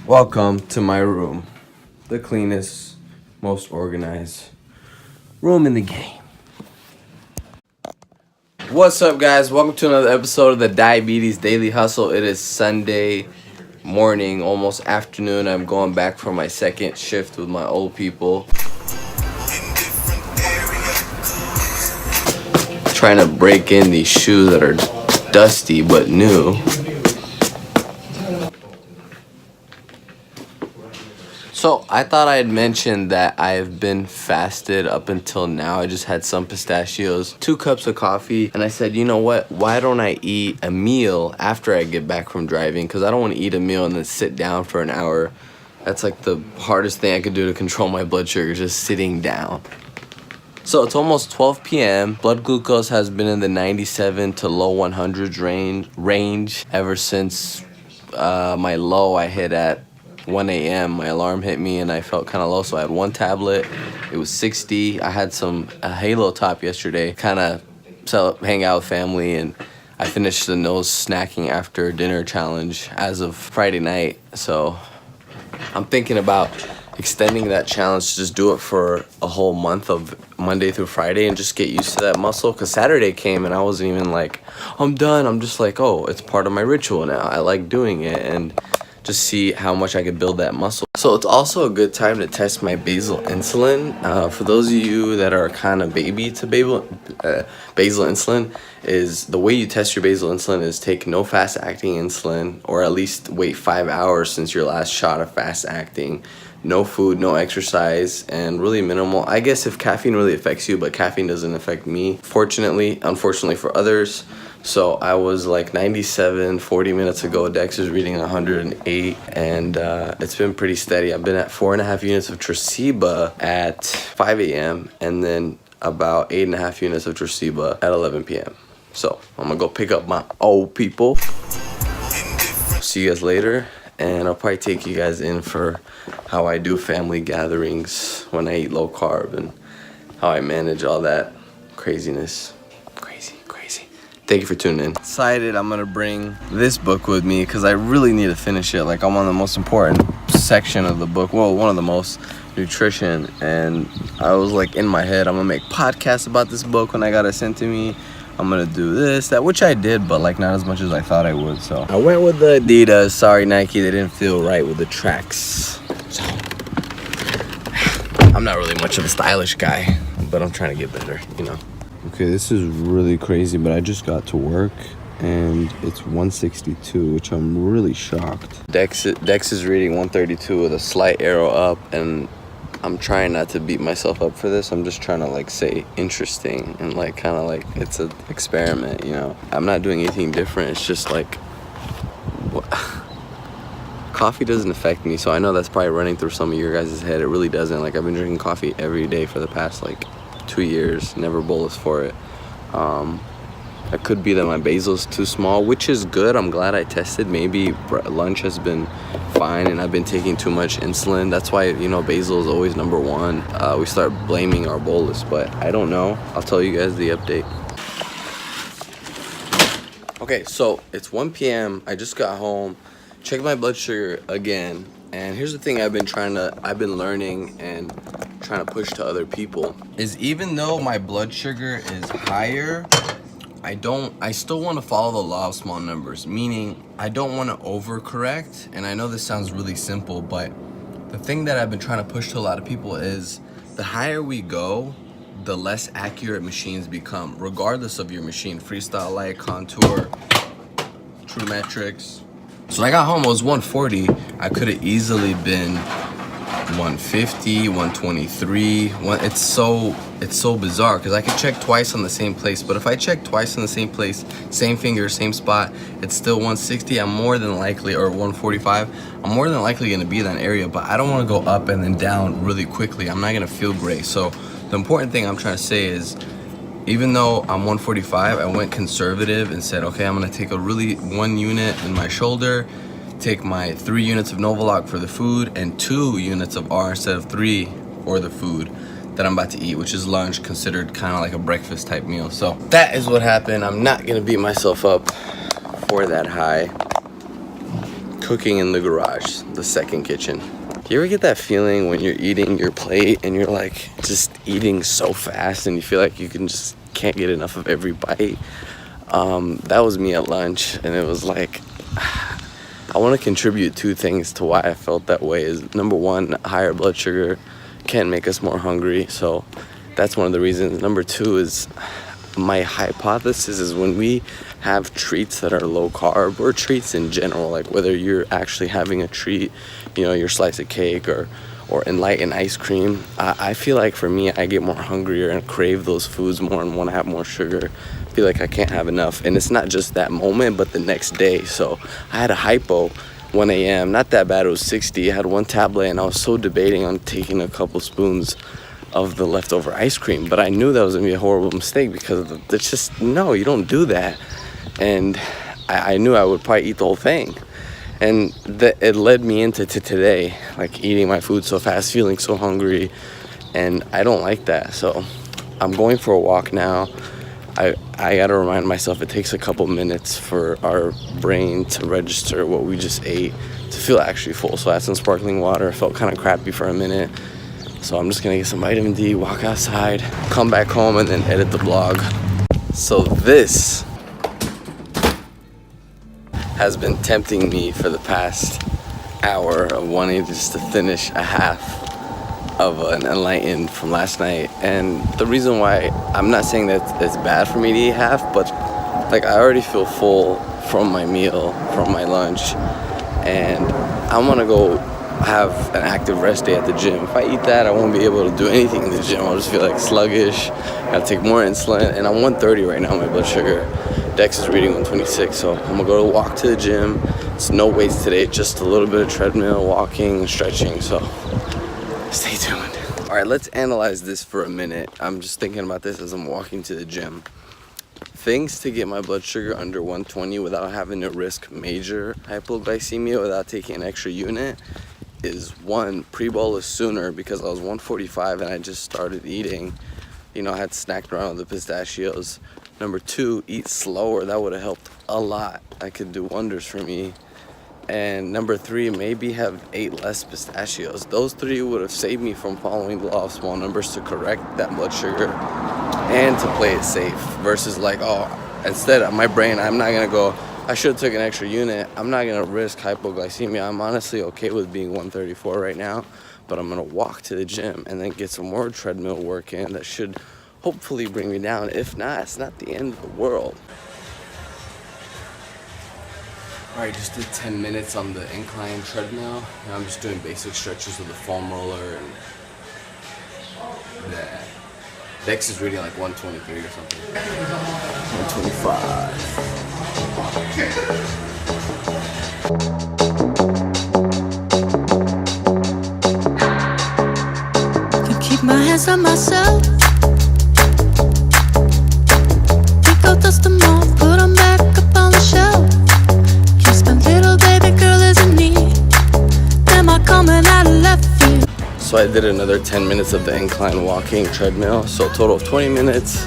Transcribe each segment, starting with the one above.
Welcome to my room. The cleanest, most organized room in the game. What's up, guys? Welcome to another episode of the Diabetes Daily Hustle. It is Sunday morning, almost afternoon. I'm going back for my second shift with my old people. Trying to break in these shoes that are dusty but new. So I thought I had mentioned that I've been fasted up until now. I just had some pistachios, 2 cups of coffee, and I said, you know what? Why don't I eat a meal after I get back from driving? Because I don't want to eat a meal and then sit down for an hour. That's like the hardest thing I could do to control my blood sugar, just sitting down. So it's almost 12 p.m. Blood glucose has been in the 97 to low 100s range ever since my low I hit at 1 a.m. My alarm hit me and I felt kind of low, so I had 1 tablet. It was 60. I had a Halo top yesterday, kind of hang out with family, and I finished the no snacking after dinner challenge as of Friday night. So I'm thinking about extending that challenge to just do it for a whole month of Monday through Friday and just get used to that muscle. Because Saturday came and I wasn't even like, I'm done. I'm just like, oh, it's part of my ritual now. I like doing it, and just see how much I could build that muscle. So it's also a good time to test my basal insulin. For those of you that are kind of baby to basal insulin, is the way you test your basal insulin is take no fast acting insulin, or at least wait 5 hours since your last shot of fast acting. No food, no exercise, and really minimal. I guess if caffeine really affects you, but caffeine doesn't affect me, unfortunately for others. So I was like 97 40 minutes ago. Dex is reading 108, and it's been pretty steady. I've been at 4.5 units of Tresiba at 5 a.m. and then about 8.5 units of Tresiba at 11 p.m. So I'm gonna go pick up my old people. See you guys later, and I'll probably take you guys in for how I do family gatherings when I eat low carb and how I manage all that craziness. Crazy. Thank you for tuning in. Decided I'm gonna bring this book with me because I really need to finish it. Like, I'm on the most important section of the book. Well, one of the most, nutrition. And I was like in my head, I'm gonna make podcasts about this book when I got it sent to me. I'm gonna do this, that, which I did, but like not as much as I thought I would. So I went with the Adidas. Sorry, Nike, they didn't feel right with the tracks. So I'm not really much of a stylish guy, but I'm trying to get better, you know. Okay, this is really crazy, but I just got to work and it's 162, which I'm really shocked. Dex is reading 132 with a slight arrow up, and I'm trying not to beat myself up for this. I'm just trying to like say interesting and like kind of like it's an experiment, you know. I'm not doing anything different. It's just like coffee doesn't affect me, so I know that's probably running through some of your guys' head. It really doesn't. Like, I've been drinking coffee every day for the past like 2 years, never bolus for it. It could be that my basal's too small, which is good. I'm glad I tested. Maybe lunch has been fine and I've been taking too much insulin. That's why, you know, basal is always number one. We start blaming our bolus, but I don't know. I'll tell you guys the update. Okay, so it's 1 p.m. I just got home, checked my blood sugar again, and here's the thing I've been learning and trying to push to other people is, even though my blood sugar is higher, I still want to follow the law of small numbers, meaning I don't want to overcorrect. And I know this sounds really simple, but the thing that I've been trying to push to a lot of people is the higher we go, the less accurate machines become, regardless of your machine. Freestyle Light, Contour, True Metrics. So when I got home, it was 140. I could have easily been 150, 123. It's so bizarre because I could check twice on the same place, but if I check twice on the same place, same finger, same spot, it's still 160. I'm more than likely, or 145. I'm more than likely going to be in that area, but I don't want to go up and then down really quickly. I'm not going to feel great. So the important thing I'm trying to say is, even though I'm 145, I went conservative and said, okay, I'm going to take a really 1 unit in my shoulder, take my 3 units of Novaloc for the food, and 2 units of R instead of 3 for the food that I'm about to eat, which is lunch, considered kind of like a breakfast type meal. So that is what happened. I'm not gonna beat myself up for that high. cooking in the garage, the second kitchen. You ever get that feeling when you're eating your plate and you're like just eating so fast and you feel like you can't get enough of every bite? That was me at lunch, and it was like, I want to contribute two things to why I felt that way. Is number one, higher blood sugar can make us more hungry, so that's one of the reasons. Number two is, my hypothesis is when we have treats that are low carb, or treats in general, like whether you're actually having a treat, you know, your slice of cake or enlightened ice cream, I feel like for me, I get more hungrier and crave those foods more and want to have more sugar. I feel like I can't have enough, and it's not just that moment but the next day. So I had a hypo 1 a.m. not that bad, it was 60. I had one tablet and I was so debating on taking a couple spoons of the leftover ice cream, but I knew that was gonna be a horrible mistake because it's just, no, you don't do that. And I knew I would probably eat the whole thing, and it led me into today, like eating my food so fast, feeling so hungry, and I don't like that. So I'm going for a walk now. I gotta remind myself it takes a couple minutes for our brain to register what we just ate to feel actually full. So I had some sparkling water, felt kind of crappy for a minute. So I'm just gonna get some vitamin D, walk outside, come back home, and then edit the vlog. So this has been tempting me for the past hour of wanting just to finish a half of an enlightened from last night. And the reason why, I'm not saying that it's bad for me to eat half, but like I already feel full from my meal, from my lunch, and I want to go have an active rest day at the gym. If I eat that, I won't be able to do anything in the gym. I'll just feel like sluggish, gotta take more insulin, and I'm 130 right now, my blood sugar. Dex is reading 126, so I'm gonna go to walk to the gym. It's no weights today, just a little bit of treadmill, walking, stretching, so stay tuned. All right, let's analyze this for a minute. I'm just thinking about this as I'm walking to the gym. Things to get my blood sugar under 120 without having to risk major hypoglycemia without taking an extra unit is, one, pre-bolus sooner, because I was 145 and I just started eating. You know, I had snacked around with the pistachios. Number two, eat slower. That would have helped a lot. That could do wonders for me. And number three, maybe have ate less pistachios. Those three would have saved me from following the law of small numbers to correct that blood sugar and to play it safe, versus like, oh, instead of my brain, I'm not gonna go, I should have took an extra unit. I'm not gonna risk hypoglycemia. I'm honestly okay with being 134 right now, but I'm gonna walk to the gym and then get some more treadmill work in that should hopefully bring me down. If not, it's not the end of the world. All right, just did 10 minutes on the incline treadmill. Now I'm just doing basic stretches with the foam roller, and the Dex is reading like 123 or something. 125. Can keep my hands on myself. Pick out dust them off, put them back up on the shelf. Little baby girl is in need. Am I coming out of left field? So I did another 10 minutes of the incline walking treadmill, so a total of 20 minutes.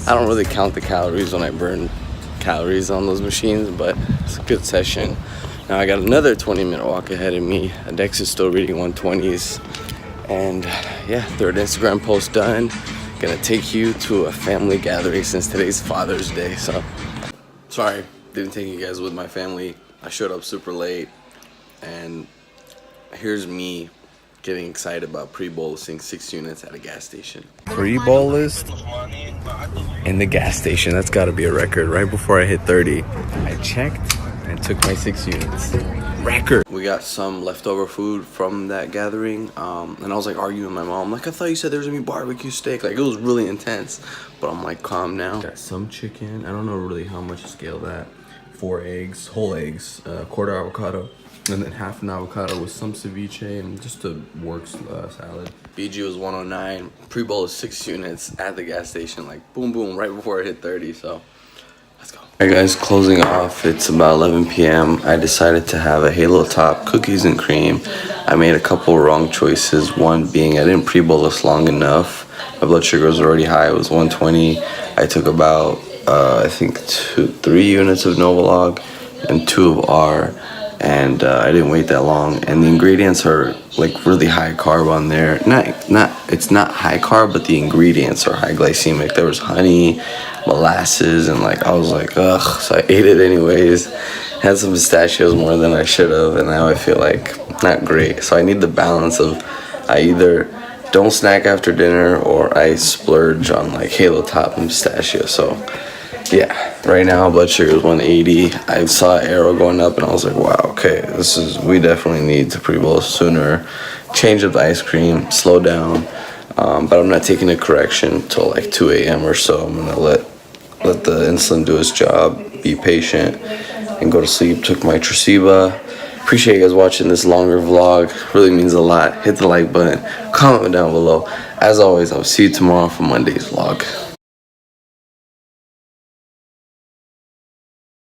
I don't really count the calories when I burn calories on those machines, but it's a good session. Now I got another 20-minute walk ahead of me. Dex is still reading 120s. And yeah, third Instagram post done. Gonna take you to a family gathering since today's Father's Day, so sorry, didn't take you guys with my family. I showed up super late, and here's me getting excited about pre-bolusing 6 units at a gas station. Pre-bolus in the gas station, that's gotta be a record. Right before I hit 30, I checked and took my 6 units. Record! We got some leftover food from that gathering, and I was like arguing with my mom, like, I thought you said there was gonna be barbecue steak. Like, it was really intense, but I'm like calm now. Got some chicken, I don't know really how much to scale that. 4 eggs, whole eggs, quarter avocado, and then half an avocado with some ceviche and just a works salad. BG was 109, pre-bolus 6 units at the gas station, like boom boom, right before I hit 30, so let's go. Alright guys, closing off, it's about 11 p.m. I decided to have a Halo Top cookies and cream. I made a couple wrong choices, one being I didn't pre-bolus long enough. My blood sugar was already high, it was 120. I took about I think 3 units of Novolog and 2 of R, and I didn't wait that long. And the ingredients are like really high carb on there. It's not high carb, but the ingredients are high glycemic. There was honey, molasses, and like I was like, ugh. So I ate it anyways. Had some pistachios more than I should have, and now I feel like not great. So I need the balance of I either don't snack after dinner or I splurge on like Halo Top and pistachio. So yeah, right now blood sugar is 180. I saw an arrow going up and I was like, wow, okay, we definitely need to pre-bolus sooner, change up the ice cream, slow down. But I'm not taking a correction till like 2 a.m. or so. I'm gonna let the insulin do its job, be patient, and go to sleep. Took my Tresiba. Appreciate you guys watching this longer vlog. Really means a lot. Hit the like button, comment down below. As always, I'll see you tomorrow for Monday's vlog.